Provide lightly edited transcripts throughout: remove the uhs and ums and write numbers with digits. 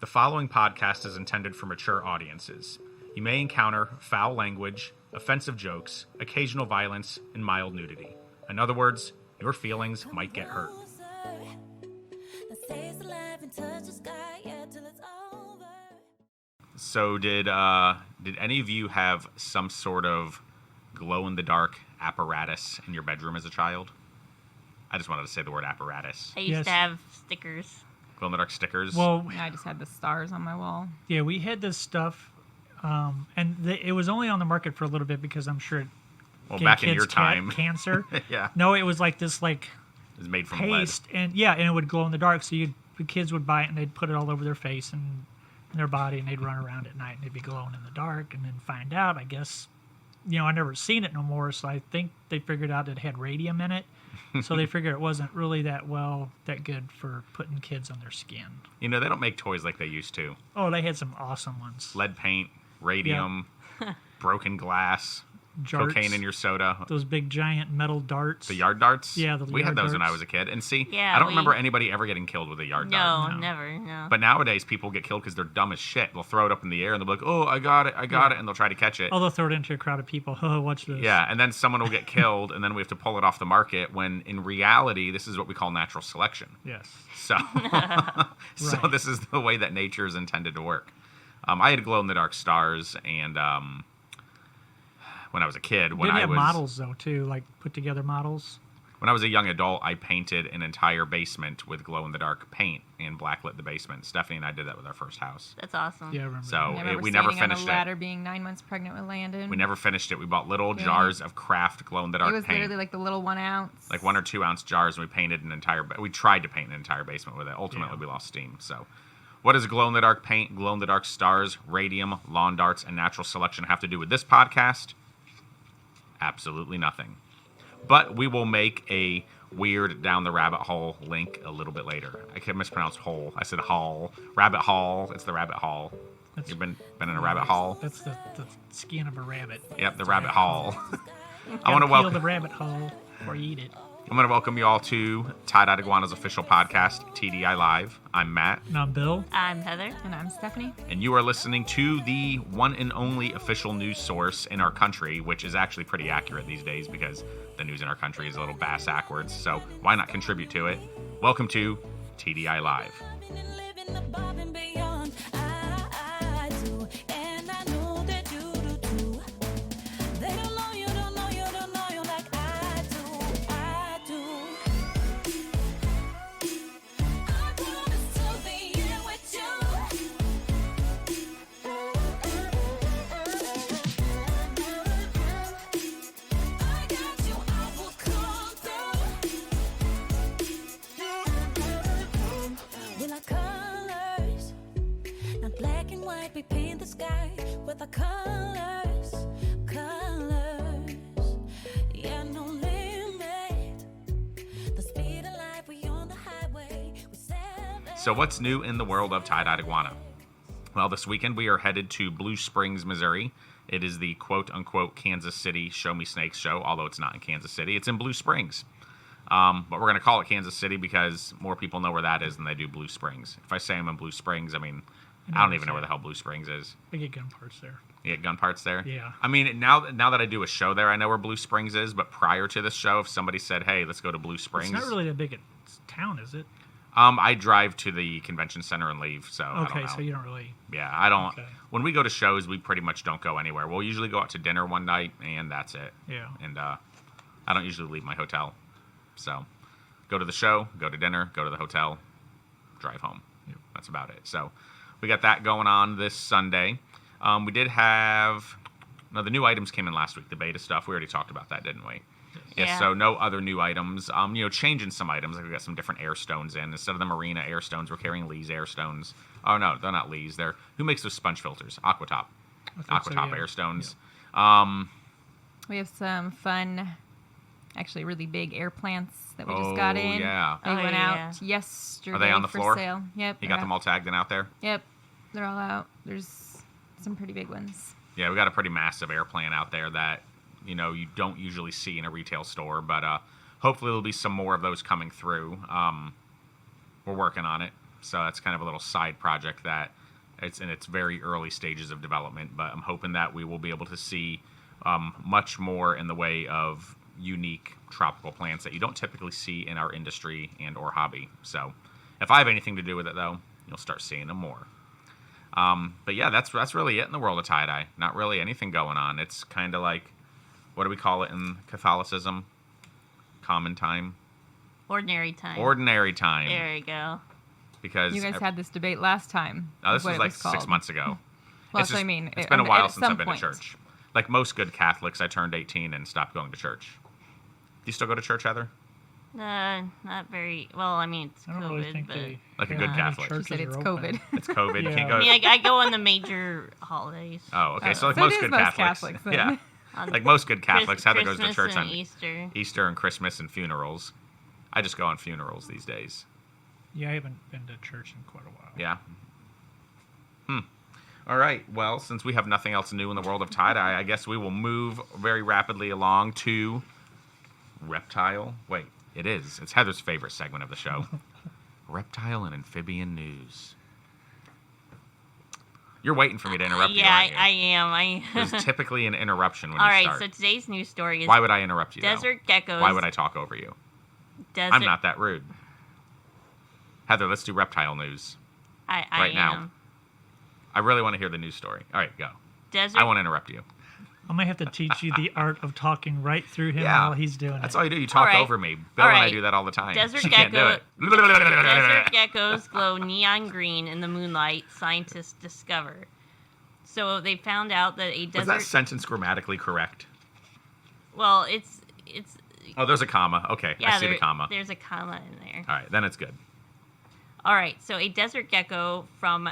The following podcast is intended for mature audiences. You may encounter foul language, offensive jokes, occasional violence, and mild nudity. In other words, your feelings might get hurt. So did any of you have some sort of glow-in-the-dark apparatus in your bedroom as a child? I just wanted to say the word apparatus. I used to have stickers. Glow-in-the-dark stickers? Well, I just had the stars on my wall. yeah, we had this stuff, and it was only on the market for a little bit because I'm sure it gave back in kids your time. cancer. Yeah. No, it was like this It was made from paste, and it would glow in the dark. So the kids would buy it and they'd put it all over their face and their body, and they'd run around at night and they'd be glowing in the dark, and then find out. I guess, I never seen it no more, so I think they figured out it had radium in it. So they figured it wasn't really that good for putting kids on their skin. They don't make toys like they used to. Oh, they had some awesome ones. Lead paint, radium, broken glass, Jarts, cocaine in your soda. those big giant metal darts. The yard darts? Yeah, we had yard those when I darts. was a kid. And see, Yeah, I don't remember anybody ever getting killed with a yard dart. No, never, no. But nowadays, people get killed because they're dumb as shit. They'll throw it up in the air and they'll be like, oh, I got it, and they'll try to catch it. Oh, they'll throw it into a crowd of people. Oh, watch this. Yeah, and then someone will get killed, and then we have to pull it off the market, when in reality, this is what we call natural selection. Yes. So, Right. this is the way that nature is intended to work. I had glow-in-the-dark stars, and when I was a kid, Did you have models, though, too, like put-together models? When I was a young adult, I painted an entire basement with glow-in-the-dark paint and blacklit the basement. Stephanie and I did that with our first house. That's awesome. Yeah, I remember. So I remember we never standing finished on a ladder being 9 months pregnant with Landon. We never finished it. We bought little jars of craft glow-in-the-dark It was paint. literally like the little 1 ounce. Like 1 or 2 ounce jars, and we painted an entire... We tried to paint an entire basement with it. Ultimately, we lost steam. So what does glow-in-the-dark paint, glow-in-the-dark stars, radium, lawn darts, and natural selection have to do with this podcast? Absolutely nothing. But we will make a weird down the rabbit hole link a little bit later. I could mispronounce hole. I said hall. Rabbit hall. It's the rabbit hall. You've been in a rabbit hall? That's the skin of a rabbit. Yep, the rabbit hall. I want to peel the rabbit hole before you eat it. I'm going to welcome you all to Tye-Dyed Iguana's official podcast, TDI Live. I'm Matt. And I'm Bill. I'm Heather. And I'm Stephanie. And you are listening to the one and only official news source in our country, which is actually pretty accurate these days because the news in our country is a little bass-ackwards. So why not contribute to it? Welcome to TDI Live. So what's new in the world of Tye-Dyed Iguana? Well, this weekend we are headed to Blue Springs, Missouri. It is the quote-unquote Kansas City Show Me Snakes show, although it's not in Kansas City. It's in Blue Springs. But we're going to call it Kansas City because more people know where that is than they do Blue Springs. If I say I'm in Blue Springs, I don't even know where the hell Blue Springs is. They get gun parts there. You get gun parts there? Yeah. Now that I do a show there, I know where Blue Springs is, but prior to this show, if somebody said, hey, let's go to Blue Springs... It's not really that big a town, is it? I drive to the convention center and leave, so I don't know. So you don't really... Yeah, I don't... Okay. When we go to shows, we pretty much don't go anywhere. We'll usually go out to dinner one night, and that's it. Yeah. And I don't usually leave my hotel. So, go to the show, go to dinner, go to the hotel, drive home. Yep. That's about it. So, we got that going on this Sunday. We did have... No, the new items came in last week, the beta stuff. We already talked about that, didn't we? Yeah. So no other new items. Changing some items. Like we got some different air stones in. Instead of the Marina air stones, we're carrying Lee's air stones. Oh no, they're not Lee's. They're who makes those sponge filters? Aquatop. Aquatop air stones. Yeah. We have some fun, actually really big air plants that we just got in. Yeah. They went out yesterday. Are they on the for floor? sale. Yep. You got them all tagged in out there? Yep. They're all out. There's some pretty big ones. Yeah, we got a pretty massive air plant out there that you don't usually see in a retail store, but hopefully there'll be some more of those coming through. We're working on it. So that's kind of a little side project that it's in its very early stages of development. But I'm hoping that we will be able to see much more in the way of unique tropical plants that you don't typically see in our industry and or hobby. So if I have anything to do with it, though, you'll start seeing them more. But yeah, that's really it in the world of tie-dye. Not really anything going on. It's kind of like, what do we call it in Catholicism? Common time? Ordinary time. Ordinary time. There you go. Because You guys had this debate last time. no, this what was it like called. 6 months ago. Well, It's so I just- mean, it's been a while at since I've some been point. to church. Like most good Catholics, I turned 18 and stopped going to church. Do you still go to church, Heather? Not very well. I mean, it's I don't COVID, really think but they Like a have good many Catholic. She churches said it's are open. COVID. It's COVID. You Yeah. can't go. I mean, I go on the major holidays. Oh, okay. So like So it most is good most Catholics. Catholics, then. Yeah. On Like most good Catholics, Heather goes to Christmas church and on Easter. Easter and Christmas and funerals. I just go on funerals these days. Yeah, I haven't been to church in quite a while. Yeah. All right. Well, since we have nothing else new in the world of tie-dye, I guess we will move very rapidly along to reptile. Wait, it is. It's Heather's favorite segment of the show. Reptile and amphibian news. You're waiting for me to interrupt you, Yeah, aren't you? I am. There's typically an interruption when All you right, start. so today's news story is Why would I interrupt you, though? desert geckos. Why would I talk over you? Desert, I'm not that rude. Heather, let's do reptile news. I right now. am. I really want to hear the news story. All right, go. Desert. I won't interrupt you. I might have to teach you the art of talking right through him Yeah. while he's doing That's it. all you do. You talk All right. over me. Bill All and I right. do that all the time. Desert She can't do gecko- it. Desert geckos glow neon green in the moonlight, scientists discover. So they found out that a Was desert. that sentence grammatically correct? Well, it's. Oh, there's a comma. Okay, Yeah, I see the comma. There's a comma in there. All right, then it's good. All right, so a desert gecko from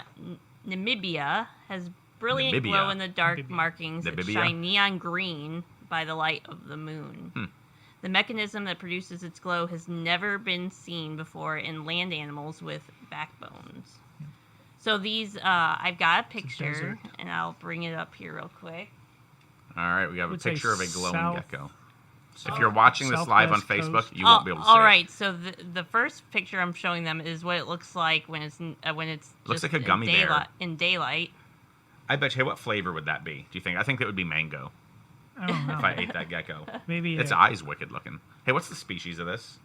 Namibia has brilliant Namibia? glow-in-the-dark Namibia. markings that Namibia? shine neon green by the light of the moon. The mechanism that produces its glow has never been seen before in land animals with backbones. So these, I've got a picture, desert. and I'll bring it up here real quick. All right, we have a Would say picture of a glowing south- gecko. If you're watching this live on Southwest Facebook, coast. you won't be able to see all it. right, so the first picture I'm showing them is what it looks like when it's Looks just like a gummy bear. in daylight. I bet you, hey, what flavor would that be? Do you think? I think it would be mango I don't know. if I ate that gecko. Maybe Its eyes wicked looking. Hey, what's the species of this?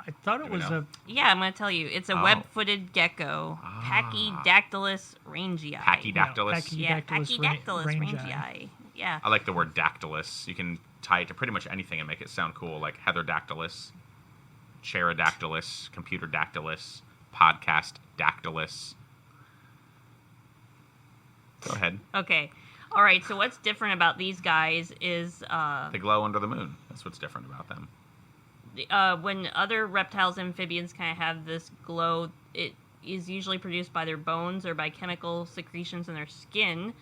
I thought it Do we was know? a. Yeah, I'm going to tell you. It's a Oh. web-footed gecko, Pachydactylus rangii. Pachydactylus. Yeah, Pachydactylus Pachydactylus rangii. rangii. Yeah. I like the word dactylus. You can tie it to pretty much anything and make it sound cool, like Heatherdactylus, Pterodactylus, Computer Dactylus, Podcast Dactylus. Go ahead. Okay. All right, so what's different about these guys is They glow under the moon. That's what's different about them. when other reptiles and amphibians kind of have this glow, it is usually produced by their bones or by chemical secretions in their skin.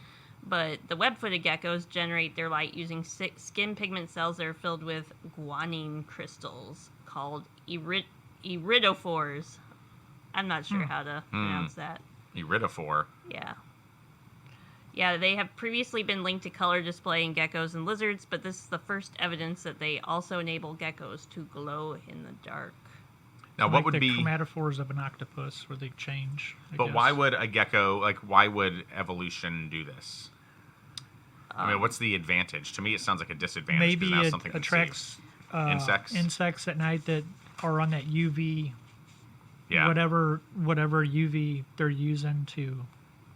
But the web-footed geckos generate their light using skin pigment cells that are filled with guanine crystals called iridophores. I'm not sure how to pronounce that. Iridophore. Yeah. Yeah, they have previously been linked to color display in geckos and lizards, but this is the first evidence that they also enable geckos to glow in the dark. Now, like what would the be? chromatophores of an octopus, where they change. I But guess. why would a gecko, like, why would evolution do this? I mean, what's the advantage? To me, it sounds like a disadvantage. 'cause maybe now it something can see. attracts Insects? insects at night that are on that UV, Yeah. whatever UV they're using to.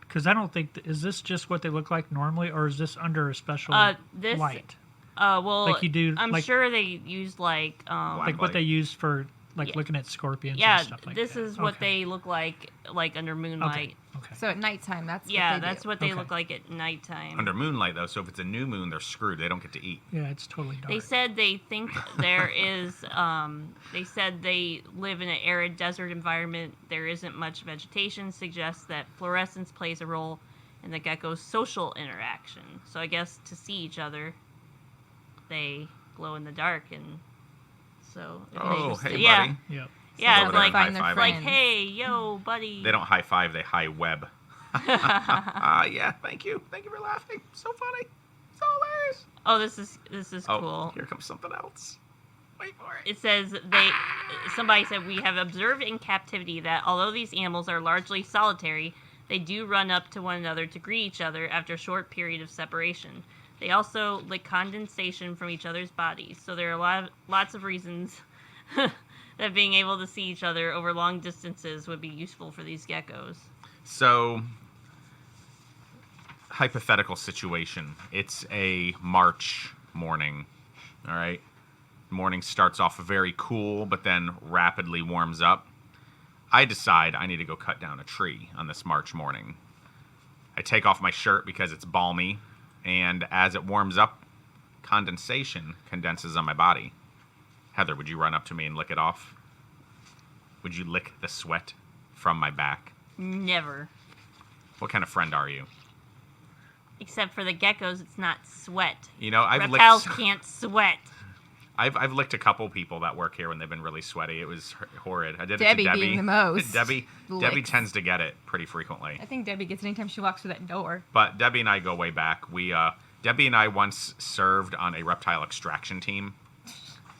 Because I don't think is this just what they look like normally, or is this under a special This- light, Well, Like you do, I'm like- sure they used like like what light. they use for Yeah. looking at scorpions? yeah, and stuff like this that. is what Okay. they look like under moonlight. Okay. So at nighttime, that's Yeah, what they that's do. what they Okay. look like at nighttime. Under moonlight, though, so if it's a new moon, they're screwed. They don't get to eat. Yeah, it's totally dark. They said they think there is. They said they live in an arid desert environment. There isn't much vegetation. Suggests that fluorescence plays a role in the gecko's social interaction. So I guess to see each other, they glow in the dark, and so. if they Oh, just- hey, yeah, buddy. Yep. yeah, Over it's there like high find their fiving. like friends. hey, yo, buddy. They don't high five, they high web. Yeah, thank you. Thank you for laughing. So funny. So hilarious. Oh, this is Oh, cool. here comes something else. Wait for it. It says somebody said, we have observed in captivity that although these animals are largely solitary, they do run up to one another to greet each other after a short period of separation. They also lick condensation from each other's bodies, so there are lots of reasons that being able to see each other over long distances would be useful for these geckos. So, hypothetical situation. It's a March morning, all right? Morning starts off very cool, but then rapidly warms up. I decide I need to go cut down a tree on this March morning. I take off my shirt because it's balmy, and as it warms up, condensation condenses on my body. Heather, would you run up to me and lick it off? Would you lick the sweat from my back? Never. What kind of friend are you? Except for the geckos, it's not sweat. You know, Reptiles can't sweat. I've licked a couple people that work here when they've been really sweaty. It was horrid. I did Debbie it to Debbie. being the most. Debbie licks. tends to get it pretty frequently. I think Debbie gets anytime she walks through that door. But Debbie and I go way back. Debbie and I once served on a reptile extraction team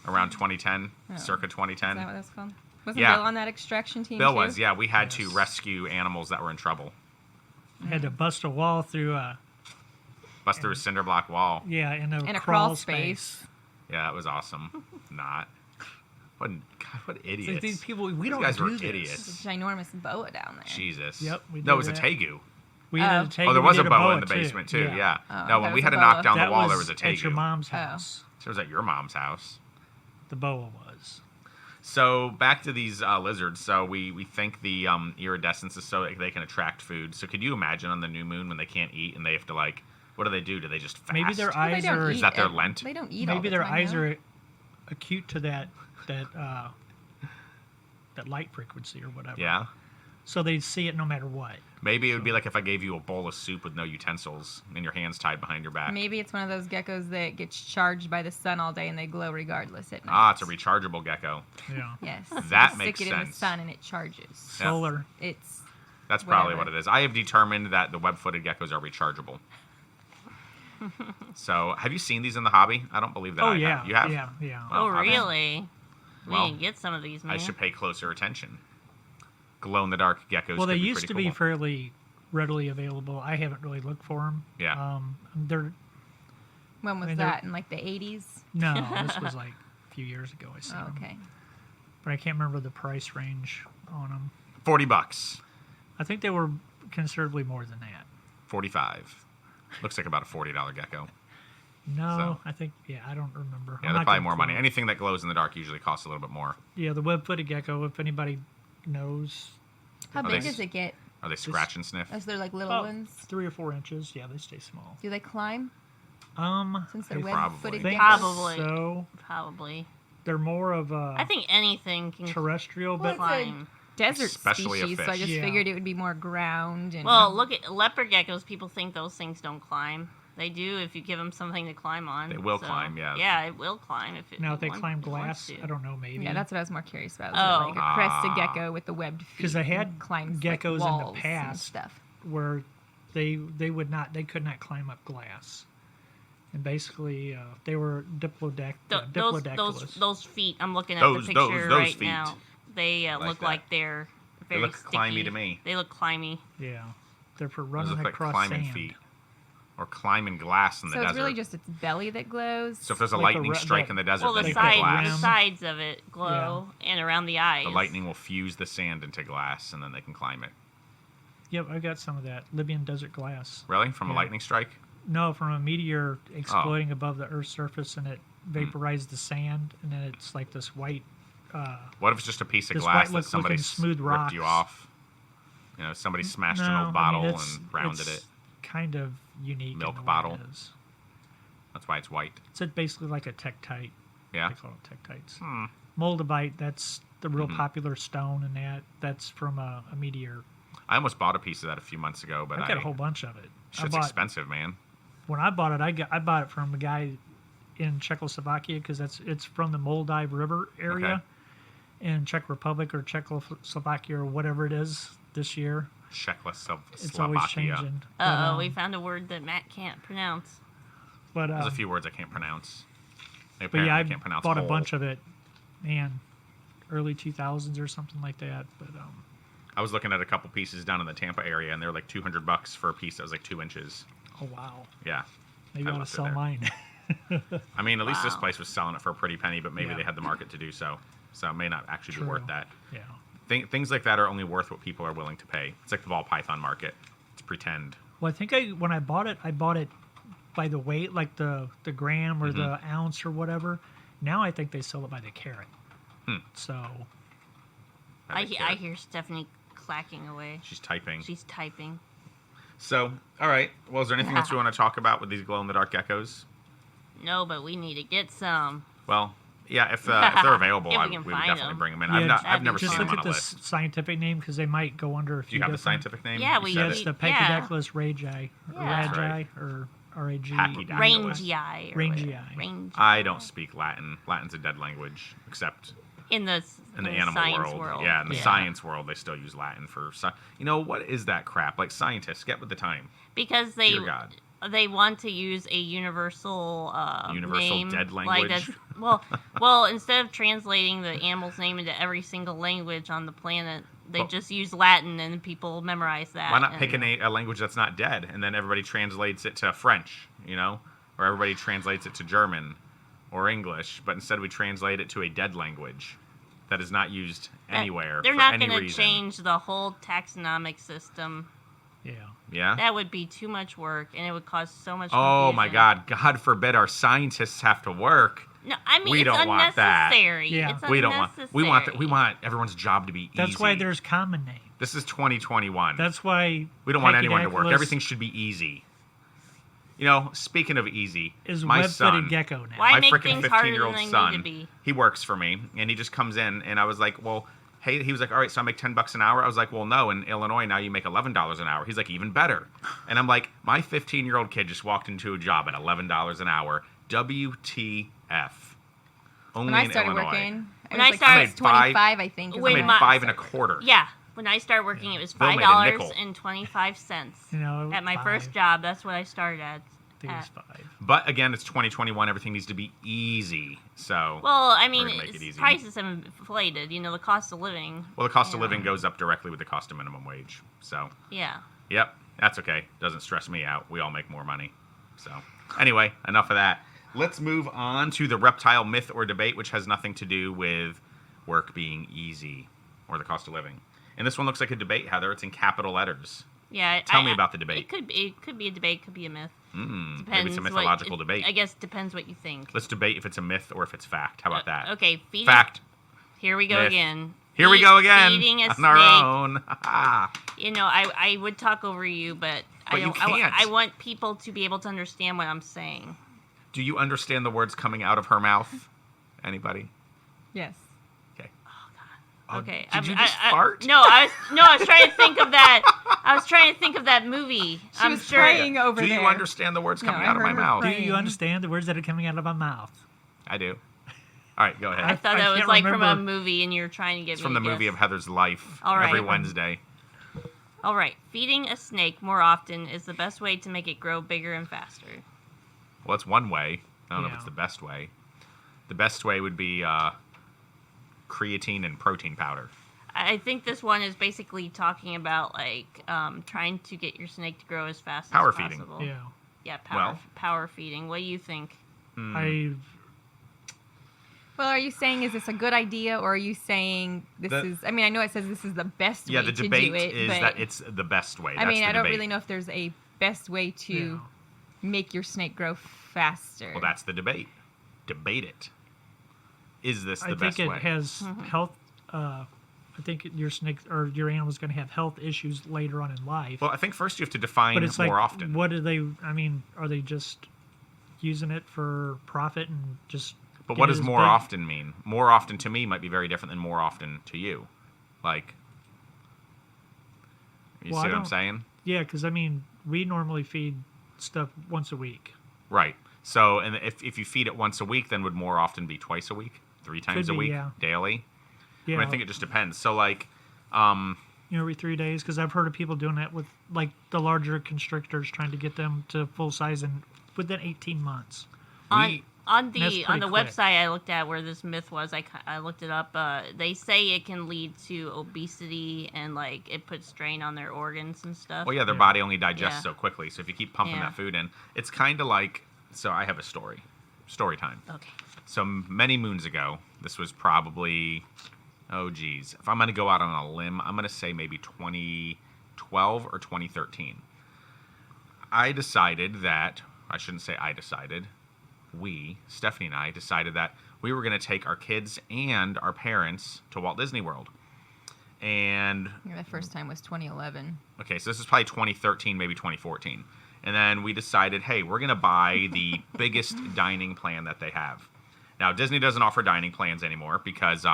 around 2010, circa 2010. Is that what that's called? Wasn't Yeah. Bill on that extraction team Bill too? was, yeah. We had to rescue animals that were in trouble. I had to bust a wall through Bust through a cinder block wall. in In a a crawl crawl space. space. Yeah, it was awesome. Not. What idiots. It's like these people, we These don't guys do were this. idiots. It's a ginormous boa down there. Jesus. Yep, we No, it did was a that. tegu. We Oh. had to take Oh, there we was a did boa in the basement too. Yeah. Oh, No, that when we was had a to knock boa. down the That wall, was there was a at your tegu. mom's Oh. house. So it was at your mom's house. The boa was. So back to these lizards. So we think the iridescence is so they can attract food. So could you imagine on the new moon when they can't eat and they have to what do? Do they just fast? Maybe their Well, they eyes don't are. eat Is that their ev- Lent? They don't eat all Maybe the their time, eyes though. are acute to that light frequency or whatever. Yeah. So they see it no matter what. Maybe it would be like if I gave you a bowl of soup with no utensils and your hands tied behind your back. Maybe it's one of those geckos that gets charged by the sun all day and they glow regardless at night. Ah, it's a rechargeable gecko. Yeah. Yes. That You makes stick it in the sense. sun and it charges. Solar. It's That's probably Whatever. what it is. I have determined that the web-footed geckos are rechargeable. So, have you seen these in the hobby? I don't believe that. Oh I yeah. have. You have? Yeah. Yeah. Well, Oh, obviously. really? We Well, need to get some of these, man. I should pay closer attention. Glow-in-the-dark geckos. Well, they could be used pretty to be cool. fairly readily available. I haven't really looked for them. Yeah. They're when was I mean, they're- that? In like the 80s? no. This was like a few years ago. I saw Oh, 'em. okay. But I can't remember the price range on them. $40. I think they were considerably more than that. 45. Looks like about a $40 gecko. No, So- I think I don't remember. Yeah, I'm they're not probably gonna more money. quote. Anything that glows in the dark usually costs a little bit more. Yeah, the web-footed gecko. If anybody knows, How Are big they- does it get? Are they scratch and sniff? Is there like little about ones? 3 or 4 inches. Yeah, they stay small. Do they climb? Since they're I web-footed Probably. think geckos? Probably. so. Probably. They're more of I a think anything can terrestrial, Well, but it's a climb. desert Especially a species, so I fish. just Yeah. figured it would be more ground. And Well, look at leopard geckos. People think those things don't climb. They do if you give them something to climb on. They will climb, yeah. Yeah, it will climb if it. now if they wants- climb if it wants glass, to. I don't know. Maybe. yeah, that's what I was more curious about. Oh. Like a crested gecko with the webbed feet. because I had and climbs geckos like in walls the and past stuff. where they could not climb up glass, and basically they were diplodactylus. Those feet. I'm looking at Those- the those- picture those right feet. now. They Like look that. like they're very look sticky. climby to me. They look climby. Yeah, they're for Those running look like across climbing sand. feet. Or climbing glass in the So desert. it's really just its belly that glows. So if there's a like a lightning ra- strike that- in the desert, Well, then the you side- hit sides, glass. the sides of it glow, and around the eyes. The lightning will fuse the sand into glass, and then they can climb it. Yep, I got some of that Libyan desert glass. Really? From a Yeah. lightning strike? No, from a meteor Oh. exploding above the Earth's surface, and it vaporized the sand, and then it's like this white. What if it's just a piece of This glass white that somebody looking smooth ripped you rocks. off? You know, somebody smashed an old bottle and rounded it. Kind of unique. in Milk the way bottle. It is. That's why it's white. It's basically like a tektite. Yeah? They call it tektites. Hmm. Moldavite, that's the real Mhm. popular stone, and that's from a meteor. I almost bought a piece of that a few months ago, but I got a whole bunch of it. shit's expensive, man. When I bought it, I bought it from a guy in Czechoslovakia because it's from the Moldive River area in Czech Republic or Czechoslovakia or whatever it is this year. It's always changing. Uh oh, But, we found a word that Matt can't pronounce. But There's a few words I can't pronounce. They But yeah, I can't pronounce bought a whole. bunch of it, man, early 2000s or something like that. But I was looking at a couple pieces down in the Tampa area, and they're like $200 for a piece that was like 2 inches. oh wow, Yeah. maybe I I ought to left it sell there. mine. I mean, at least this Wow. place was selling it for a pretty penny, but maybe Yeah. they had the market to do so. So it may not actually be True. worth that. Yeah. Things like that are only worth what people are willing to pay. It's like the ball python market. It's pretend. Well, I think when I bought it by the weight, like the gram or the ounce or whatever. Now I think they sell it by the carat. So I hear Stephanie clacking away. She's typing. She's typing. So, all right. Well, is there anything else we want to talk about with these glow-in-the-dark geckos? No, but we need to get some. Well, yeah, if they're available, If we we can would find definitely them. bring them in. Yeah, I've never just seen look them at on the a list. scientific name because they might go under a Do few you have the different. scientific name? Yeah, You we- said Yes, it. the Yeah. Pachydeculus ragi, or Yeah. ragi, Right. or R-A-G. Pachydeculus. Rangi. Rangi. Rangi. I don't speak Latin. Latin's a dead language, except In the in the animal science world. Yeah, in the Yeah. science world, they still use Latin for. You know, what is that crap? Like, scientists, get with the time. Because they Dear God. they want to use a universal Universal name, dead like language? that's well instead of translating the animal's name into every single language on the planet, they Well- just use Latin and people memorize that. Why not and- pick a language that's not dead, and then everybody translates it to French, or everybody translates it to German or English, but instead we translate it to a dead language that is not used anywhere They're for not any gonna reason. change the whole taxonomic system. Yeah. Yeah. That would be too much work, and it would cause so much. Oh my confusion. God! God forbid our scientists have to work. No, I mean We it's don't want that. unnecessary. Yeah. It's We don't want. unnecessary. We want everyone's job to be easy. That's why there's common names. This is 2021. That's why We don't want anyone to work. Pachydeculus Everything should be easy. Speaking of easy, is my web-footed son, gecko now. Why my make freaking things harder 15-year-old than they need son, to be? he works for me, and he just comes in, and I was like, well, hey, he was like, all right, so I make $10 an hour. I was like, well, no, in Illinois now you make $11 an hour. He's like, even better. And I'm like, my 15-year-old kid just walked into a job at $11 an hour. WTF? Only When I in started Illinois. working, When it I was started- like 25, I think. is Wait, I when made my- five and a quarter. Yeah, when I started working, it was Bill made a $5 nickel. and 25 cents. At my five. first job, that's what I started at. I think it was 5. But again, it's 2021. Everything needs to be easy. So, Well, I mean, gonna make it easy. prices have inflated. The cost of living. well, the cost of Yeah. living goes up directly with the cost of minimum wage. So, Yeah. yep, that's okay. Doesn't stress me out. We all make more money. So, anyway, enough of that. Let's move on to the reptile myth or debate, which has nothing to do with work being easy or the cost of living. And this one looks like a debate, Heather. It's in capital letters. Yeah. Tell me about the debate. It could be a debate. Could be a myth. Maybe Depends. it's a what- mythological debate. I guess depends what you think. Let's debate if it's a myth or if it's fact. How about that? Okay. Feeding, Fact. Here we go Myth. again. Here we go again Feeding a on snake. our own. I would talk over you, but I But you don't. can't. I want people to be able to understand what I'm saying. Do you understand the words coming out of her mouth? Anybody? Yes. Okay. Okay. Did you just fart? No, I was trying to think of that. I was trying to think of that movie. She I'm was sure. praying over Do there. you understand the words No, coming I out of my heard her mouth? Do praying. you understand the words that are coming out of my mouth? I do. All right, go I ahead. thought I that was can't like from a remember. movie, and you're trying to get It's me from the to movie guess. of Heather's life All right. every Wednesday. All right. Feeding a snake more often is the best way to make it grow bigger and faster. Well, it's one way. I don't know if Yeah. it's the best way. The best way would be creatine and protein powder. I think this one is basically talking about trying to get your snake to grow as fast Power as feeding. possible. Yeah. Yeah, Well. power feeding. What do you think? I Well, are you saying is this a good idea, or are you saying this The- is? I mean, I know it says this is the best Yeah, way the to debate do it, is but that it's the best way. I mean, That's I the don't debate. really know if there's a best way to Yeah. make your snake grow faster. Well, that's the debate. Debate it. Is this the think best it way? has Mm-hmm. health. I think your snake or your animal's going to have health issues later on in life. Well, I think first you have to define but it's more like, often. what do they? I mean, are they just using it for profit and just? But get what it does as more big? often mean? More often to me might be very different than more often to you. Like, you Well, see I what I'm don't- saying? Yeah, because I mean, we normally feed stuff once a week. Right. So, and if you feed it once a week, then would more often be twice a week, 3 times a be, week, yeah. daily? Yeah, I mean, I think it just depends. So, like, every 3 days because I've heard of people doing that with like the larger constrictors, trying to get them to full size and within 18 months. we On That's the pretty quick. website I looked at where this myth was, I looked it up. They say it can lead to obesity and like it puts strain on their organs and stuff. Well, yeah, their Yeah. body only digests Yeah. so quickly. So if you keep pumping Yeah. that food in, it's kind of like. So I have a story. Story time. Okay. So many moons ago, this was probably, oh geez, if I'm going to go out on a limb, I'm going to say maybe 2012 or 2013. I decided that, I shouldn't say I decided, Stephanie and I decided that we were going to take our kids and our parents to Walt Disney World. And, Yeah, the first time was 2011. okay, so this is probably 2013, maybe 2014. And then we decided, hey, we're going to buy the biggest dining plan that they have. Now, Disney doesn't offer dining plans anymore because, they're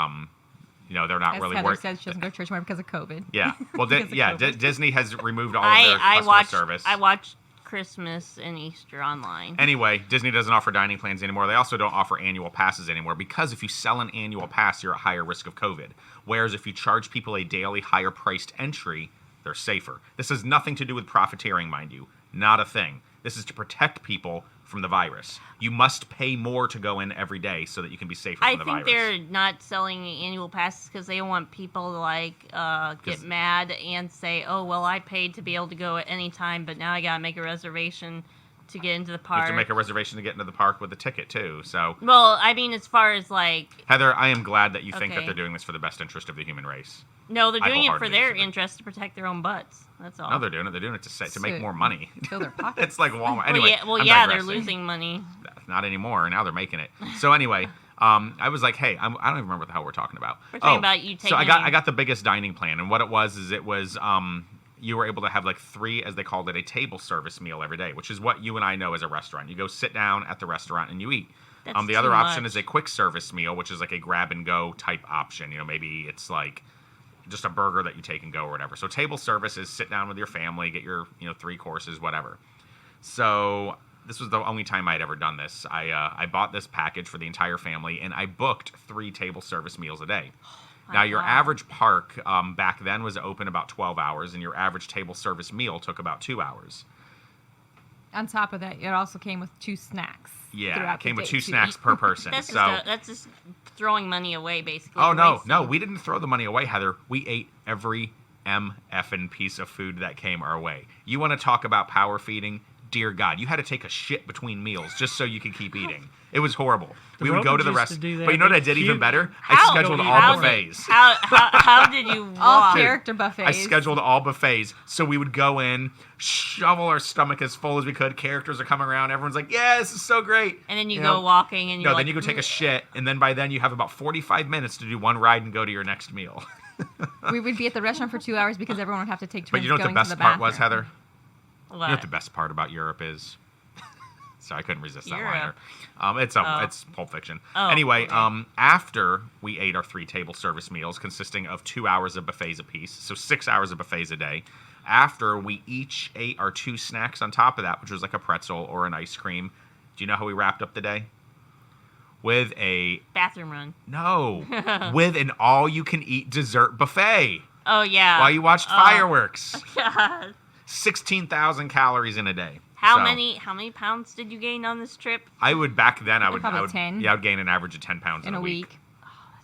not As really Heather working. said, she doesn't go to church more because of COVID. Yeah. Well, Because of COVID. Disney has removed all of their customer watched service. I watched Christmas and Easter online. Anyway, Disney doesn't offer dining plans anymore. They also don't offer annual passes anymore because if you sell an annual pass, you're at higher risk of COVID. Whereas if you charge people a daily higher priced entry, they're safer. This has nothing to do with profiteering, mind you. Not a thing. This is to protect people from the virus. You must pay more to go in every day so that you can be safer from I the think virus. they're not selling annual passes because they don't want people to like 'Cause- get mad and say, "Oh, well, I paid to be able to go at any time, but now I gotta make a reservation to get into the You park." have to make a reservation to get into the park with a ticket too. So, Well, I mean, as far as like, Heather, I am glad that you think that Okay. they're doing this for the best interest of the human race. no, they're I doing it for wholeheartedly their disagree. interest to protect their own butts. That's all. No, they're doing it. They're doing it to make So- more money. Fill their pockets. It's like Walmart. Anyway, well, I'm they're digressing. losing money. Not anymore. Now they're making it. So anyway, I was like, hey, I don't even remember what the hell we're talking about. We're talking about you So I taking- got the biggest dining plan, and what it was is you were able to have like 3, as they called it, a table service meal every day, which is what you and I know as a restaurant. You go sit down at the restaurant and you eat. That's The other too option much. is a quick service meal, which is like a grab and go type option. Maybe it's like just a burger that you take and go or whatever. So table service is sit down with your family, get your 3 courses, whatever. So this was the only time I had ever done this. I bought this package for the entire family, and I booked 3 table service meals a day. Now, your God. average park back then was open about 12 hours, and your average table service meal took about 2 hours. On top of that, it also came with 2 snacks. Yeah, throughout it came the with day 2 to snacks eat. per person. That's So, just throwing money away, basically. oh no, Wasting- we didn't throw the money away, Heather. We ate every effing piece of food that came our way. You want to talk about power feeding? Dear God, you had to take a shit between meals just so you could keep eating. It was horrible. We would go to the Romans used to restaurant. do that. But you know what I They did even cute- better? I How- scheduled how all did- buffets. How did you All walk? character buffets. I scheduled all buffets, so we would go in, shovel our stomach as full as we could. Characters are coming around. Everyone's like, "Yeah, this is so great." And then you know? go walking, and you're No, like, then you go take a shit, and then by then you have about 45 minutes to do one ride and go to your next meal. We would be at the restaurant for 2 hours because everyone would have to take turns But you know what the going to best the part was, bathroom. Heather? What? You know what the best part about Europe is? Sorry, I couldn't resist that liner. Europe. It's Pulp Fiction. Oh, Anyway, okay. after we ate our 3 table service meals consisting of 2 hours of buffets apiece, so 6 hours of buffets a day, after we each ate our 2 snacks on top of that, which was like a pretzel or an ice cream, do you know how we wrapped up the day? With a bathroom run. with an all-you-can-eat dessert buffet Oh yeah. while you watched fireworks. God. 16,000 calories in a day. How So, many pounds did you gain on this trip? I would back then. I would. Probably 10. Yeah, I would gain an average of 10 pounds in a week.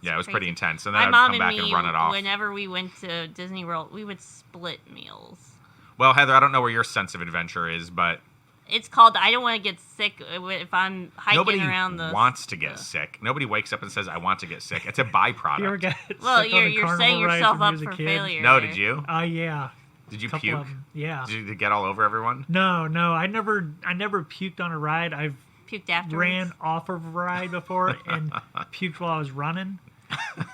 Yeah, it was pretty crazy. intense. And then My I'd mom come and back me, and run it off. whenever we went to Disney World, we would split meals. Well, Heather, I don't know where your sense of adventure is, but It's called I don't want to get sick if I'm hiking nobody around the. wants to get sick. Nobody wakes up and says, "I want to get sick." It's a byproduct. You ever got Well, stuck on a you're carnival setting ride yourself when you up was a for kid? failure. No, there. did you? Yeah. Did you Couple puke? of 'em, yeah. Did you get all over everyone? No, I never puked on a ride. I've Puked afterwards. ran off of a ride before and puked while I was running.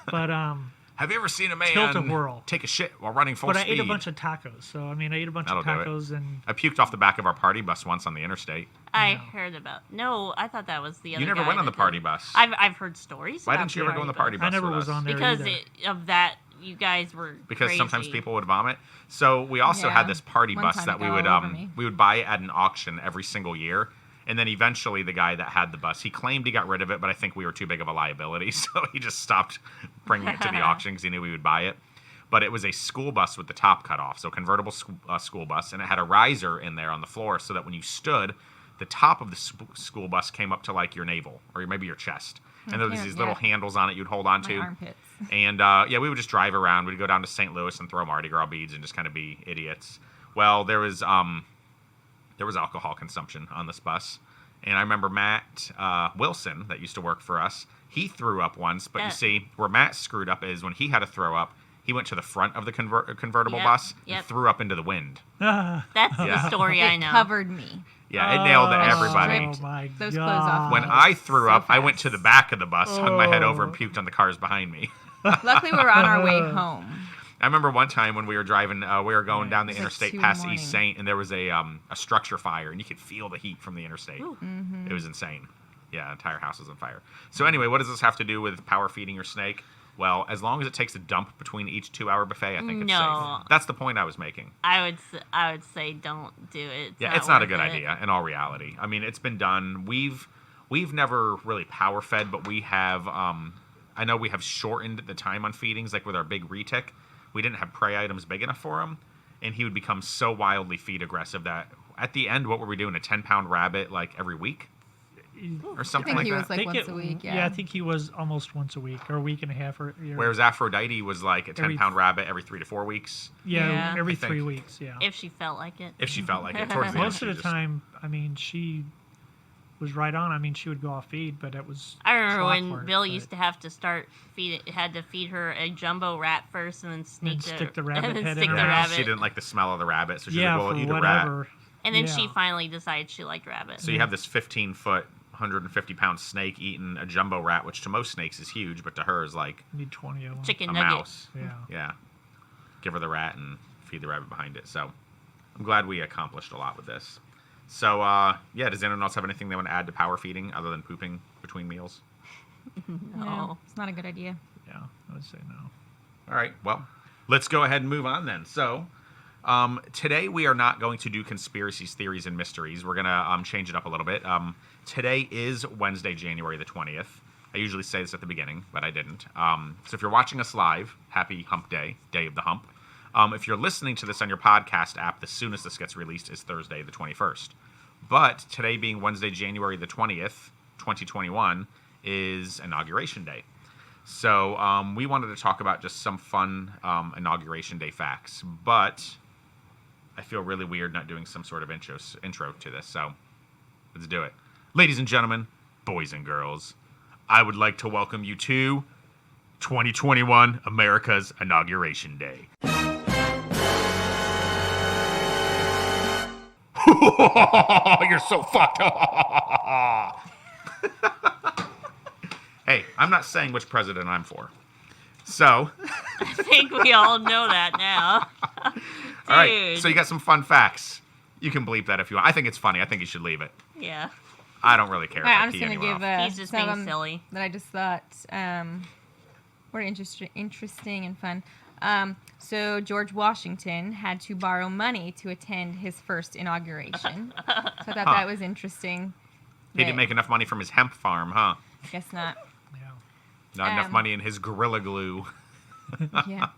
But Have you ever seen a man Tilt-a-whirl. take a shit while running full I speed? ate a bunch of tacos. So I mean, I ate a bunch That'll of do it. tacos and I puked off the back of our party bus once on the interstate. I No. heard about. No, I thought that was the other. You never guy went on that the party did- bus. I've heard stories. Why about didn't you ever go on the party bus? I never with was us? on there Because either. of that, you guys were Because crazy. sometimes people would vomit. So we also Yeah, had this party one bus time that it we got would all over me. we would buy at an auction every single year. And then eventually the guy that had the bus, he claimed he got rid of it, but I think we were too big of a liability, so he just stopped bringing it to the auction because he knew we would buy it. But it was a school bus with the top cut off, so convertible school bus, and it had a riser in there on the floor so that when you stood, the top of the school bus came up to like your navel or maybe your chest. And there was these little handles on it you'd hold on to. My armpits. And we would just drive around. We'd go down to St. Louis and throw Mardi Gras beads and just kind of be idiots. Well, there was alcohol consumption on this bus. And I remember Matt Wilson, that used to work for us, he threw up once. But you see, where Matt screwed up is when he had to throw up, he went to the front of the convertible bus and threw up into the wind. That's the story I know. It covered me. Yeah, it nailed everybody. Oh, my Those God. clothes off. When I threw So up, I fast. went to the back of the bus, hung my head over, and puked on the cars behind me. Luckily, we were on our way home. I remember one time when we were driving, we were going down the It was like interstate 2 in past the East morning. Saint, and there was a structure fire, and you could feel the heat from the interstate. Mm-hmm. It was insane. Yeah, entire house was on fire. So anyway, what does this have to do with power feeding your snake? Well, as long as it takes a dump between each 2-hour buffet, I think it's No. safe. That's the point I was making. I would say don't do it. It's not a worth good it. idea in all reality. I mean, it's been done. We've never really power fed, but we have. I know we have shortened the time on feedings, like with our big retic. We didn't have prey items big enough for him, and he would become so wildly feed aggressive that at the end, what were we doing? A 10-pound rabbit like every week or I something think like he that. was like once a week. Yeah. I think he was almost once a week or a week and a half. Whereas Aphrodite was like a 10-pound rabbit every 3 to 4 weeks. Yeah. every I think. 3 weeks. Yeah. If she felt like it. If she felt like it. Towards the end, Most she of the just- time, I mean, she was right on. I mean, she would go off feed, but it was. I remember when clockwork, Bill but- used to have to had to feed her a jumbo rat first, and then stick the rabbit and then head in stick her the mouth. rabbit. She didn't like the smell of the rabbit, so she Yeah, was like, for well, eat a rat. whatever. And then she Yeah. finally decided she liked rabbits. So you have this 15-foot, 150-pound snake eating a jumbo rat, which to most snakes is huge, but to her is like You need 20 of them. Chicken a nugget. mouse. Yeah. Yeah. Give her the rat and feed the rabbit behind it. So I'm glad we accomplished a lot with this. So, does anyone else have anything they want to add to power feeding other than pooping between meals? No, it's not a good idea. Yeah, I would say no. All right, well, let's go ahead and move on then. So, today we are not going to do conspiracies, theories, and mysteries. We're going to change it up a little bit. Today is Wednesday, January the 20th. I usually say this at the beginning, but I didn't. So if you're watching us live, happy hump day, day of the hump. If you're listening to this on your podcast app, the soonest this gets released is Thursday the 21st. But today being Wednesday, January the 20th, 2021, is Inauguration Day. So we wanted to talk about just some fun Inauguration Day facts, but I feel really weird not doing some sort of intro to this, so let's do it. Ladies and gentlemen, boys and girls, I would like to welcome you to 2021 America's Inauguration Day. You're so fucked. Hey, I'm not saying which president I'm for. So, I think we all know that now. all right. So you got some fun facts. You can bleep that if you want. I think it's funny. I think you should leave it. Yeah. I don't really care All right, if I I'm pee just gonna anyone give off. He's just some of being them silly. that I just thought were interesting and fun. So George Washington had to borrow money to attend his first inauguration. So I thought that was interesting. He didn't make enough money from his hemp farm, huh? Guess not. Yeah. Not enough money in his Gorilla Glue. Yeah.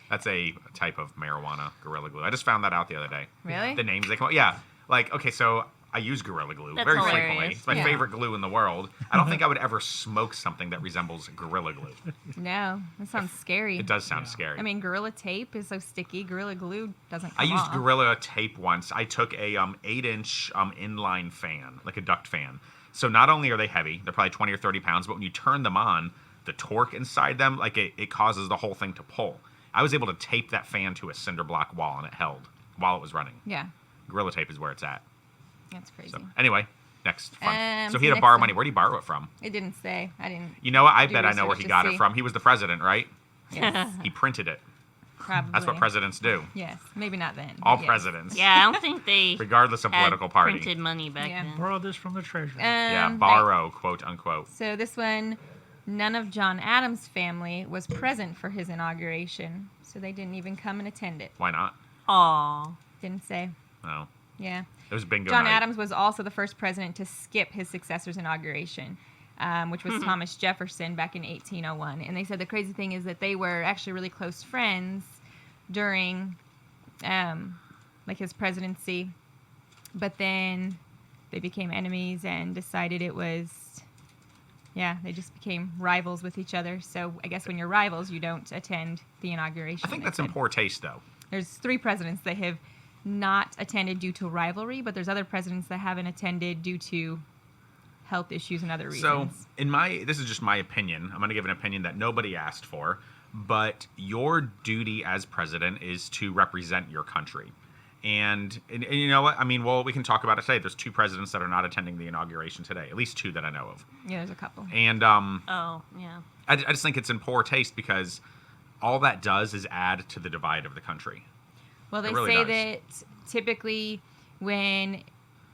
That's a type of marijuana, Gorilla Glue. I just found that out the other day. Really? The names they come up. Yeah. Like, okay, so I use Gorilla Glue That's very hilarious. frequently. It's my Yeah. favorite glue in the world. I don't think I would ever smoke something that resembles Gorilla Glue. No, that sounds scary. It does sound scary. I mean, Gorilla Tape is so sticky. Gorilla Glue doesn't I come used off. Gorilla Tape once. I took a 8-inch inline fan, like a duct fan. So not only are they heavy, they're probably 20 or 30 pounds, but when you turn them on, the torque inside them, like it causes the whole thing to pull. I was able to tape that fan to a cinder block wall, and it held while it was running. Yeah, Gorilla Tape is where it's at. that's crazy. So anyway, next fun. So he so had to next borrow one. money. Where'd he borrow it from? It didn't say. I didn't. You know what? I Do bet I know where research he to got see. it from. He was the president, right? Yes, He printed it. probably. That's what presidents do. Yes, maybe not then. All but yes. presidents. Yeah, I don't think they Regardless of had political party. printed money back Yeah. then. Borrow this from the treasury. Yeah, right. borrow, quote unquote. So this one, none of John Adams' family was present for his inauguration, so they didn't even come and attend it. Why not? Aw. Didn't say. No. Yeah. It was bingo John night. Adams was also the first president to skip his successor's inauguration, which was Thomas Jefferson back in 1801. And they said the crazy thing is that they were actually really close friends during, like his presidency. But then they became enemies and decided it was, they just became rivals with each other. So I guess when you're rivals, you don't attend the inauguration. I think that's in poor taste, though. There's 3 presidents that have not attended due to rivalry, but there's other presidents that haven't attended due to health issues and other reasons. So, this is just my opinion. I'm going to give an opinion that nobody asked for, but your duty as president is to represent your country. And you know what? I mean, well, we can talk about it today. There's 2 presidents that are not attending the inauguration today. At least 2 that I know of. Yeah, there's a couple. And Oh, yeah. I just think it's in poor taste because all that does is add to the divide of the country. Well, they really say does. that typically when,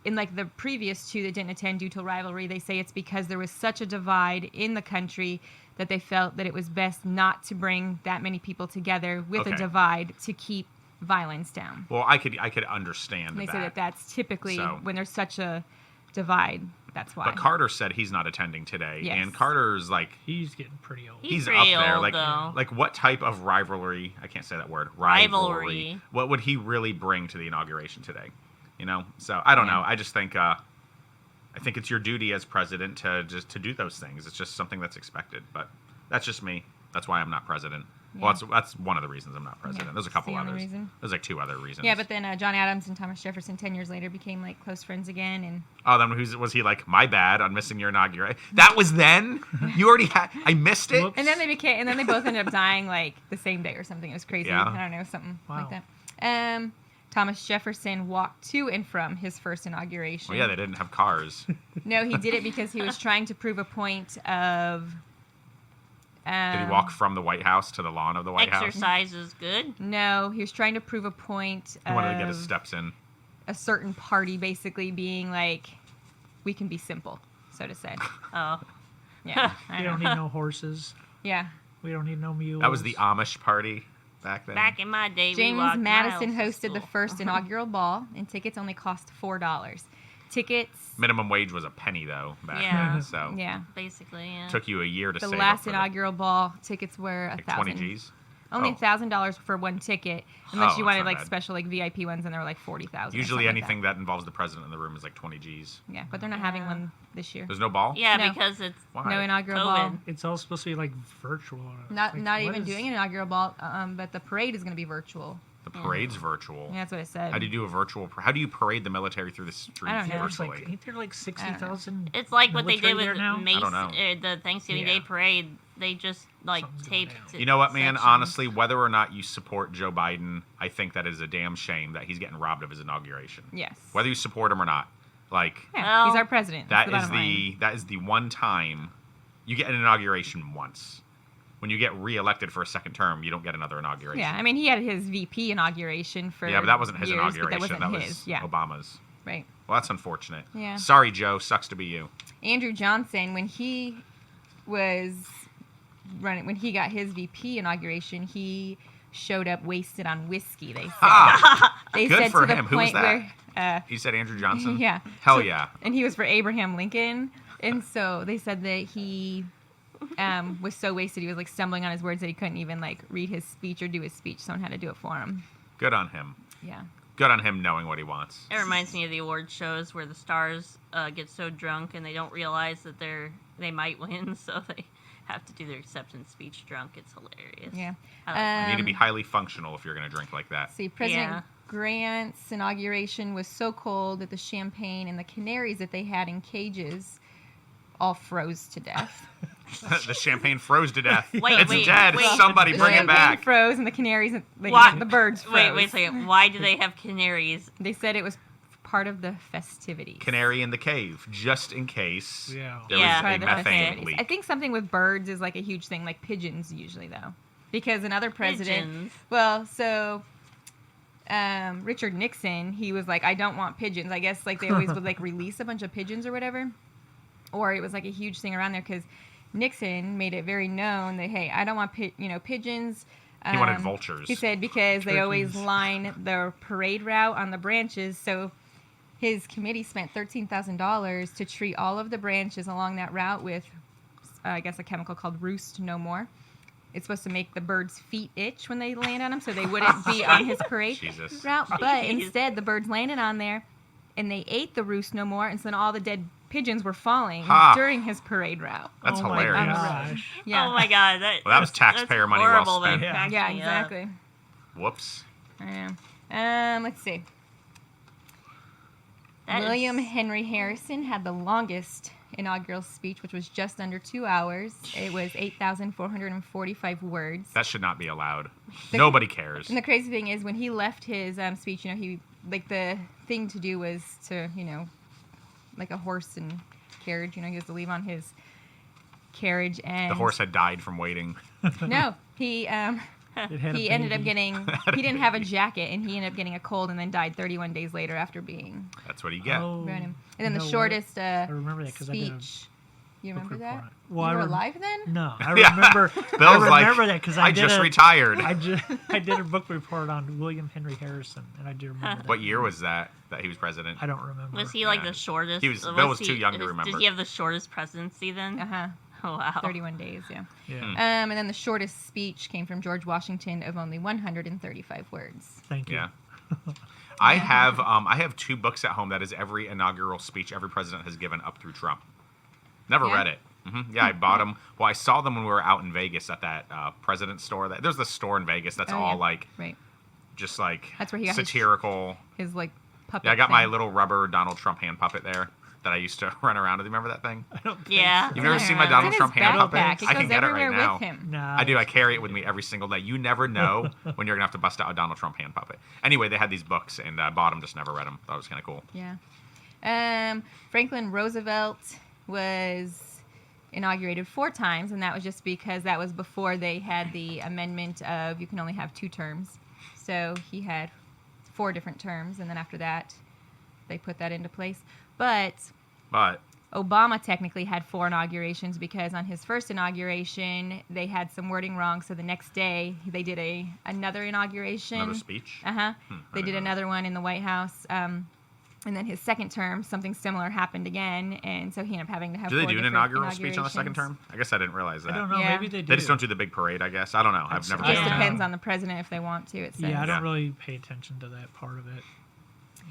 in like the previous 2 that didn't attend due to rivalry, they say it's because there was such a divide in the country that they felt that it was best not to bring that many people together with a divide to keep violence down. Well, I could understand And they that. say that that's typically So- when there's such a divide. That's why. But Carter said he's not attending today, Yes. and Carter's like He's getting pretty old. He's up pretty there. old, Like though. what type of rivalry? I can't say that word. Rivalry. What would he really bring to the inauguration today? You know. So I don't know. I just think I think it's your duty as president to do those things. It's just something that's expected. But that's just me. That's why I'm not president. Yeah. Well, that's one of the reasons I'm not president. Yeah, There's a that's couple the only others. reason. There's like 2 other reasons. Yeah, but then John Adams and Thomas Jefferson 10 years later became like close friends again, and Oh, then was he like, my bad on missing your inauguration? That was then? You already had... I missed it? Whoops. and then they both ended up dying like the same day or something. It was crazy. Yeah. I don't know, something like Wow. that. Thomas Jefferson walked to and from his first inauguration. Well, yeah, they didn't have cars. No, he did it because he was trying to prove a point of. Did he walk from the White House to the lawn of the White House? Exercise is good. No, he was trying to prove a point He wanted to get of his steps in. a certain party basically being like, we can be simple, so to say. Oh. Yeah. I We know. don't need no horses. Yeah. We don't need no mules. That was the Amish party back then. Back in my day, we James walked Madison miles to hosted the school. first inaugural ball, and tickets only cost $4. Tickets. Minimum wage was a penny, though, back Yeah. then. So Yeah. Basically, yeah. took you a year to The save last up for inaugural ball tickets were like 20 $1,000. G's. Only Oh. $1,000 for one ticket, unless Oh, you that's wanted not like bad. special like VIP ones, and they were like 40,000. Usually anything that involves the president in the room is like 20 G's. Yeah, but they're not having Yeah. one this year. There's no ball? Yeah, No. because it's Why? No inaugural COVID. ball. It's all supposed to be like virtual. Not Like, even what is- doing an inaugural ball, but the parade is going to be virtual. The parade's virtual. Yeah, that's what it said. How do you do a virtual? How do you parade the military through the streets I don't know. There's virtually? like, ain't there like 60,000? It's like what they military did there with now? Mace, I don't know. the Thanksgiving Yeah. Day parade. They just like Something's going taped. down. You know what, man? sections. Honestly, whether or not you support Joe Biden, I think that is a damn shame that he's getting robbed of his inauguration. Yes. Whether you support him or not, like Yeah, Well, he's our president. that That's is the bottom line. that is the one time you get an inauguration once. When you get reelected for a second term, you don't get another inauguration. Yeah, I mean, he had his VP inauguration for Yeah, but that wasn't his years, inauguration. But that wasn't his. was Yeah, Obama's. right. Well, that's unfortunate. Yeah. Sorry, Joe. Sucks to be you. Andrew Johnson, when he was running, when he got his VP inauguration, he showed up wasted on whiskey. They said. Ah, They good said for to the him. Who was point that? where. He said Andrew Johnson? Yeah. Hell So- yeah. And he was for Abraham Lincoln. And so they said that he was so wasted, he was like stumbling on his words that he couldn't even like read his speech or do his speech. Someone had to do it for him. Good on him. Yeah. Good on him knowing what he wants. It reminds me of the award shows where the stars get so drunk and they don't realize that they might win, so they have to do their acceptance speech drunk. It's hilarious. Yeah. I like that. You need to be highly functional if you're going to drink like that. See, President Yeah. Grant's inauguration was so cold that the champagne and the canaries that they had in cages all froze to death. The champagne froze to death. Wait, it's wait, dead. wait. Somebody The bring it champagne back. froze and the canaries, Why- the birds froze. Wait a second. Why do they have canaries? They said it was part of the festivities. Canary in the cave, just in case Yeah. there Yeah. was Part a of the methane festivities. leak. I think something with birds is like a huge thing, like pigeons usually though, because another president. Pigeons. Well, so Richard Nixon, he was like, I don't want pigeons. I guess like they always would like release a bunch of pigeons or whatever, or it was like a huge thing around there because Nixon made it very known that hey, I don't want pigeons. He wanted vultures. He said because they always Turkeys. line the parade route on the branches, so his committee spent $13,000 to treat all of the branches along that route with, I guess, a chemical called Roost No More. It's supposed to make the birds' feet itch when they land on them, so they wouldn't be on his parade Jesus. route. But Jeez. instead, the birds landed on there, and they ate the roost no more, and so then all the dead pigeons were falling Ha. during his parade route. That's Oh my hilarious. gosh. Yeah. Oh my god. Well, that was taxpayer money well horrible. That spent. Yeah. cracked Yeah, me up. exactly. Whoops. I know. Let's see. That is- William Henry Harrison had the longest inaugural speech, which was just under 2 hours. It was 8,445 words. That should not be allowed. The- Nobody cares. And the crazy thing is, when he left his speech, he the thing to do was to like a horse and carriage. He has to leave on his carriage, and The horse had died from waiting. No, he It had a he ended up baby. getting he didn't have a jacket, and he ended up getting a cold, and then died 31 days later after being That's what you get. Oh, random. And then you the know shortest I remember that 'cause I did a speech. You book remember report that? on it. Well, you I were rem- alive then? No, I Yeah. remember. Bill's I like, remember that because I just retired. I did a book report on William Henry Harrison, and I do remember that. What year was that he was president? I don't remember. Was he like Yeah. the shortest? Bill was too young to remember. Did he have the shortest presidency then? Uh-huh. Oh wow. 31 days, yeah. Yeah. And then the shortest speech came from George Washington of only 135 words. Thank you. Yeah. I have 2 books at home that is every inaugural speech every president has given up through Trump. Never Yeah? read it. Yeah, I bought them. Well, I saw them when we were out in Vegas at that president store. There's the store in Vegas that's Oh, all yeah. like Right. just like That's where he got his- satirical. His like puppet. Yeah, I got my thing. little rubber Donald Trump hand puppet there that I used to run around with. Remember that thing? I don't think Yeah. so. You've never seen my It's Donald in his Trump hand backpack. puppet? It I can goes get it everywhere right now. with him. No. I do. I carry it with me every single day. You never know when you're gonna have to bust out a Donald Trump hand puppet. Anyway, they had these books, and I bought them, just never read them. Thought it was kind of cool. Yeah. Franklin Roosevelt was inaugurated 4 times, and that was just because that was before they had the amendment of you can only have 2 terms. So he had 4 different terms, and then after that, they put that into place. But But Obama technically had 4 inaugurations because on his first inauguration, they had some wording wrong. So the next day, they did another inauguration. another speech. They I did didn't know another one in the White House. And then his second term, something similar happened again. And so he ended up having to have Do they 4 do an different inaugural speech on the second inaugurations. term? I guess I didn't realize that. I don't know. Yeah. Maybe they do. They just don't do the big parade, I guess. I don't know. I've never It just been to depends that. on the president if they want to, it says. Yeah, I don't Yeah. really pay attention to that part of it.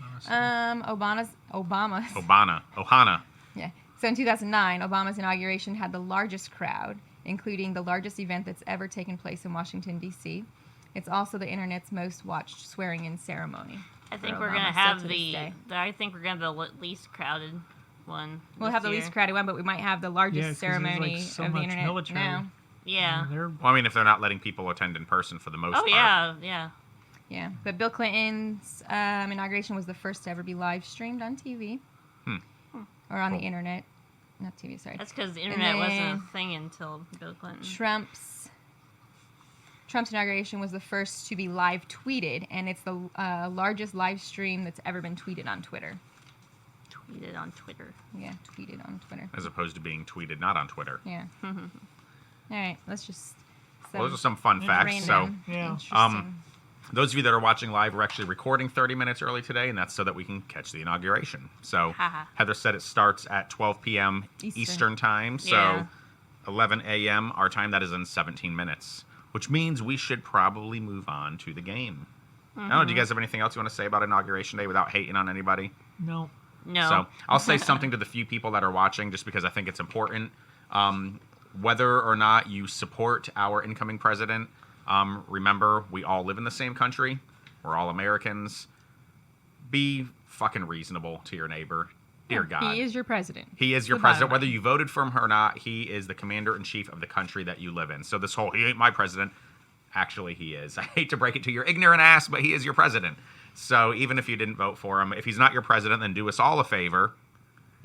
Honestly. Obama's. Ohana. Yeah. So in 2009, Obama's inauguration had the largest crowd, including the largest event that's ever taken place in Washington, D.C. It's also the internet's most watched swearing-in ceremony. I think for we're Obama gonna still have to this day. I think we're gonna have the least crowded one. We'll this have the year. least crowded one, but we might have the Yeah, largest 'cause there's, like, ceremony so of the much internet military. now. Yeah. They're Well, I mean, if they're not letting people attend in person for the most Oh part. yeah, yeah. Yeah, but Bill Clinton's inauguration was the first to ever be live streamed on TV or on Cool. the internet. Not TV, sorry. That's because the internet wasn't then a thing until Bill Clinton. Trump's inauguration was the first to be live tweeted, and it's the largest live stream that's ever been tweeted on Twitter. Tweeted on Twitter. Yeah, tweeted on Twitter. As opposed to being tweeted not on Twitter. Yeah. All right, let's just. Well, those are some fun facts. So, random, Yeah. interesting. those of you that are watching live, we're actually recording 30 minutes early today, and that's so that we can catch the inauguration. So, Haha. Heather said it starts at 12 p.m. Eastern time. So, Yeah. 11 a.m. our time. That is in 17 minutes, which means we should probably move on to the game. I don't know. Do you guys have anything else you want to say about Inauguration Day without hating on anybody? no. No. So I'll say something to the few people that are watching just because I think it's important. Whether or not you support our incoming president, remember, we all live in the same country. We're all Americans. Be fucking reasonable to your neighbor. Dear God. He is your president. He is your The bottom president. Whether line. you voted for him or not, he is the commander-in-chief of the country that you live in. So this whole, he ain't my president, actually he is. I hate to break it to your ignorant ass, but he is your president. So even if you didn't vote for him, if he's not your president, then do us all a favor.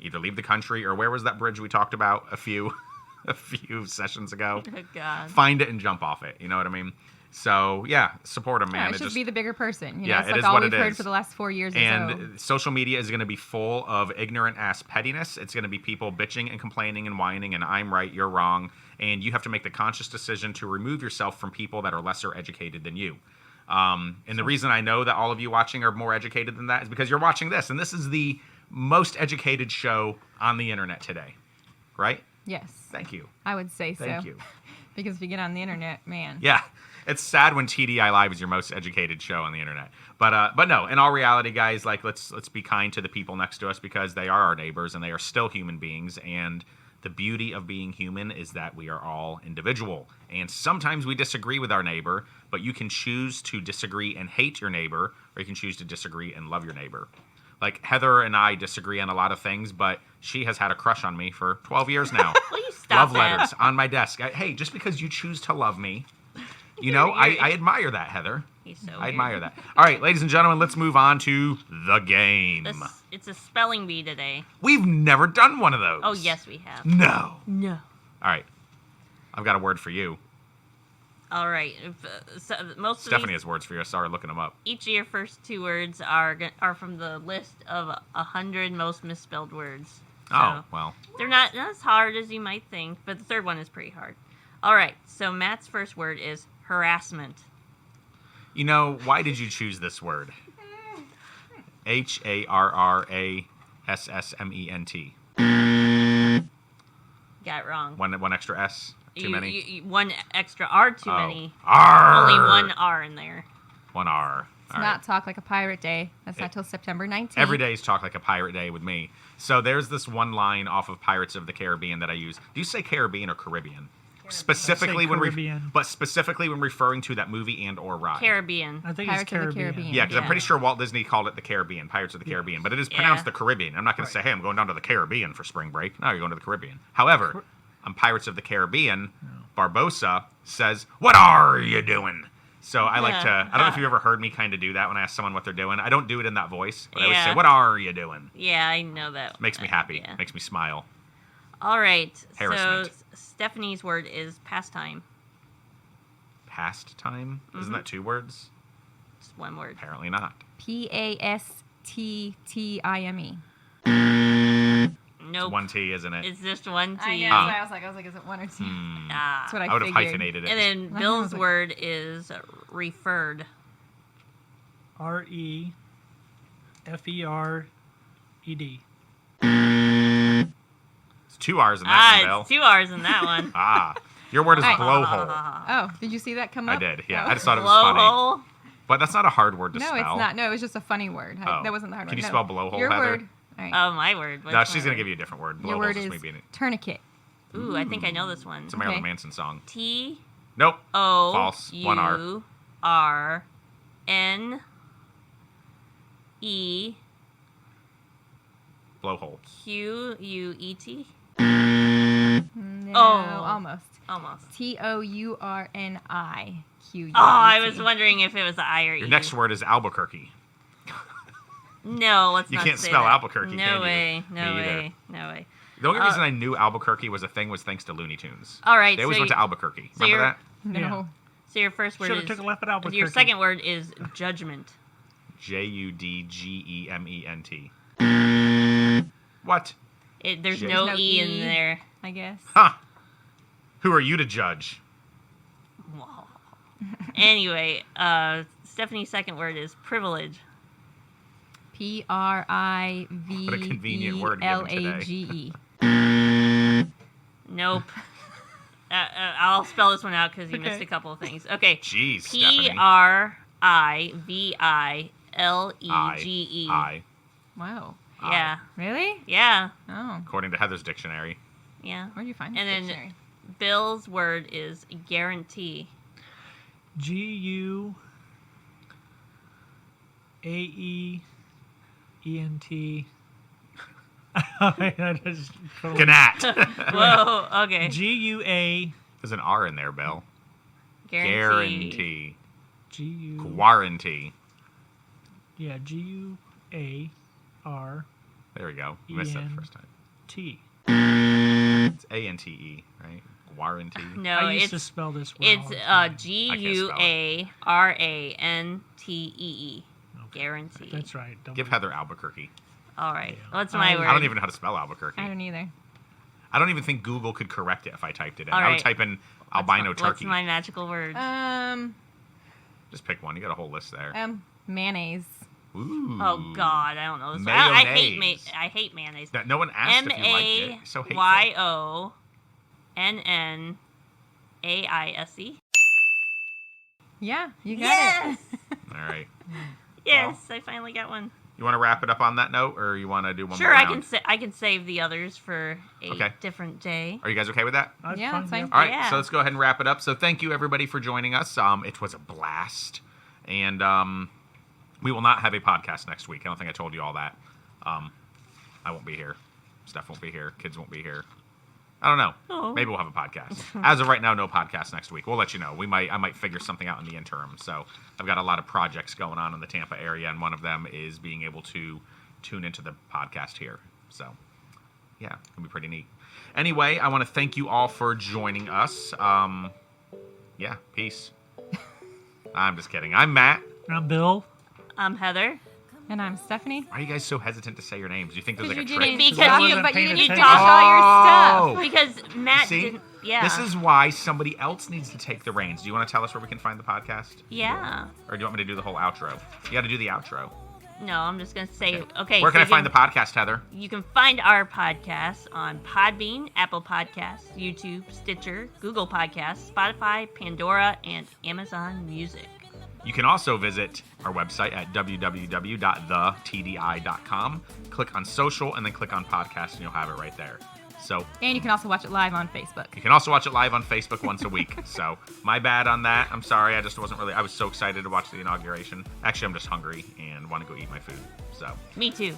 Either leave the country, or where was that bridge we talked about a few sessions ago? Oh, God. Find it and jump off it. You know what I mean? So yeah, support him, man. Yeah, It just just- be the bigger person. You Yeah, know, it's it like is all what we've it heard is. for the last 4 years and or so. social media is going to be full of ignorant ass pettiness. It's going to be people bitching and complaining and whining and I'm right, you're wrong. And you have to make the conscious decision to remove yourself from people that are lesser educated than you. And the reason I know that all of you watching are more educated than that is because you're watching this. And this is the most educated show on the internet today. Right? Yes, Thank you. I would say so. Thank you. Because if you get on the internet, man. Yeah. It's sad when TDI Live is your most educated show on the internet. But no, in all reality, guys, like let's be kind to the people next to us because they are our neighbors and they are still human beings. And the beauty of being human is that we are all individual. And sometimes we disagree with our neighbor, but you can choose to disagree and hate your neighbor, or you can choose to disagree and love your neighbor. Like Heather and I disagree on a lot of things, but she has had a crush on me for 12 years now. Will you stop Love that? letters on my desk. Hey, just because you choose to love me, you know, I admire that, Heather. He's so I weird. admire that. All right, ladies and gentlemen, let's move on to the game. It's a spelling bee today. We've never done one of those. Oh, yes, we have. No. No. All right. I've got a word for you. All right. Most Stephanie of has words for you. I started looking them up. each of your first two words are from the list of 100 most misspelled words. Oh, So well. they're not as hard as you might think, but the third one is pretty hard. All right. So Matt's first word is harassment. You know, why did you choose this word? HARRASSMENT. Got it wrong. One extra S. Too many. One extra R too many. R. Only one R in there. One R. It's All not right. Talk Like a Pirate Day. That's not till September 19th. Every day is Talk Like a Pirate Day with me. So there's this one line off of Pirates of the Caribbean that I use. Do you say Caribbean or Caribbean? Specifically when Caribbean. but specifically when referring to that movie and or ride. Caribbean. I think Pirates it's of the Caribbean. Caribbean. Yeah, because I'm Yeah. pretty sure Walt Disney called it the Caribbean, Pirates of the Caribbean, but it is pronounced the Caribbean. I'm not going to say, hey, I'm going down to the Caribbean for spring break. No, you're going to the Caribbean. However, on Pirates of the Caribbean, Barbossa says, "What are you doing?" So I like to, I don't know if you've ever heard me kind of do that when I ask someone what they're doing. I don't do it in that voice, but I always say, Yeah. "What are you doing?" Yeah, I know that. Makes me happy. Yeah. Makes me smile. All right. Harassment. So Stephanie's word is pastime. Pastime? Isn't that two words? Just one word. Apparently not. PASTTIME. Nope. It's one T, isn't it? It's just one T. I know. Ah. That's why I was like, is it one or two? Ah. That's what I would have figured. hyphenated it. And then I Bill's was like- word is referred. REFERED. It's two R's in that one, Bill. It's 2 R's in that one. Your word is All right. blowhole. Oh, did you see that come I up? did, yeah. Oh. I just thought it was funny. Blowhole. But that's not a hard word to No, spell. it's not. No, it was just a funny word. Oh. That wasn't the hard Can word. you No. spell blowhole, Your Heather? word. All right. Oh, my word. No, What's she's my going to word? give you a different word. Your Blowhole's word just is me being it. tourniquet. Ooh, I think I know this one. It's a Marilyn Okay. Manson song. T Nope. O False. U One R. R N E Blowhole. Q U E T. No, Oh. almost. Almost. TOURNIQU. Oh, I was wondering if it was the I or E. Your next word is Albuquerque. No, let's You not can't say spell that. Albuquerque, No can you? way. No Me either. way. No way. The only reason I knew Albuquerque was a thing was thanks to Looney Tunes. All right. They always so went to Albuquerque. so Remember you're- that? No. Yeah. So your first word Should have is took a left at Albuquerque. your second word is judgment. JUDGEMENT. What? There's J- no There's no E in E. there. I guess. Huh. Who are you to judge? Whoa. Anyway, Stephanie's second word is privilege. PRIVELAGE. What a convenient word given Nope. I'll spell this one out because you missed Okay. a couple of things. Okay. Jeez, Stephanie. PRIVILEGE. I. Wow. Yeah. Really? Yeah. Oh. According to Heather's dictionary. Yeah. Where'd you find this And then dictionary? Bill's word is guarantee. GUAEENT. Gnat. Whoa. Okay. GUA. There's an R in there, Bill. Guarantee. Guarantee. GU. Guarantee. Yeah, GUART. There we go. You missed that the first time. It's A-N-T-E, right? Guarantee. No, I used it's to spell this word. it's all the time. GUARANTEE. Okay. Guarantee. That's right. Don't Give Heather Albuquerque. All right. Yeah. What's my word? I don't even know how to spell Albuquerque. I don't either. I don't even think Google could correct it if I typed it in. All I would right. type in albino What's turkey. my magical word? Just pick one. You got a whole list there. Mayonnaise. Ooh. Oh God, I don't know this. I hate Mayonnaise. I hate mayonnaise. That no one asked if you liked it. You're so hateful. MAYONNAISE. Yeah, you got Yes! it. All right. Yes, I finally got one. You want to wrap it up on that note, or you want to do one Sure, more I round? I can save the others for a Okay. different day. Are you guys okay with that? Yeah, that's fine. All right, Yeah. so let's go ahead and wrap it up. So thank you, everybody, for joining us. It was a blast. And we will not have a podcast next week. I don't think I told you all that. I won't be here. Steph won't be here. Kids won't be here. I don't know. Oh. Maybe we'll have a podcast. As of right now, no podcast next week. We'll let you know. I might figure something out in the interim. So I've got a lot of projects going on in the Tampa area, and one of them is being able to tune into the podcast here. So yeah, it'll be pretty neat. Anyway, I want to thank you all for joining us. Yeah, peace. I'm just kidding. I'm Matt. I'm Bill. I'm Heather. And I'm Stephanie. Why are you guys so hesitant to say your names? Do you think there's like a you trick? didn't Because talk, you- but you paying didn't attention. finish all your stuff. Because Matt See? didn't. Yeah. This is why somebody else needs to take the reins. Do you want to tell us where we can find the podcast? Yeah. Or do you want me to do the whole outro? You got to do the outro. No, I'm just going to say, okay. Where can so I find the podcast, Heather? You can find our podcast on Podbean, Apple Podcasts, YouTube, Stitcher, Google Podcasts, Spotify, Pandora, and Amazon Music. You can also visit our website at www.thetdi.com. Click on social and then click on podcast and you'll have it right there. So And you can also watch it live on Facebook. you can also watch it live on Facebook once a week. So my bad on that. I'm sorry. I was so excited to watch the inauguration. Actually, I'm just hungry and want to go eat my food. So Me too.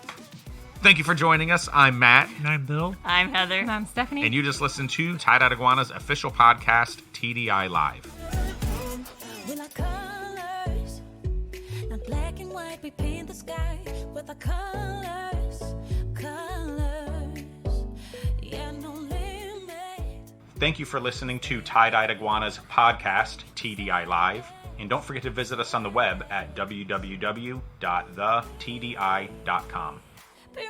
thank you for joining us. I'm Matt. And I'm Bill. I'm Heather. And I'm Stephanie. And you just listened to Tye-Dyed Iguana's official podcast, TDI Live. We like colors, not black and white. We paint the sky with our colors, yeah, no limit. Thank you for listening to Tye-Dyed Iguana's podcast, TDI Live. And don't forget to visit us on the web at www.thetdi.com. Be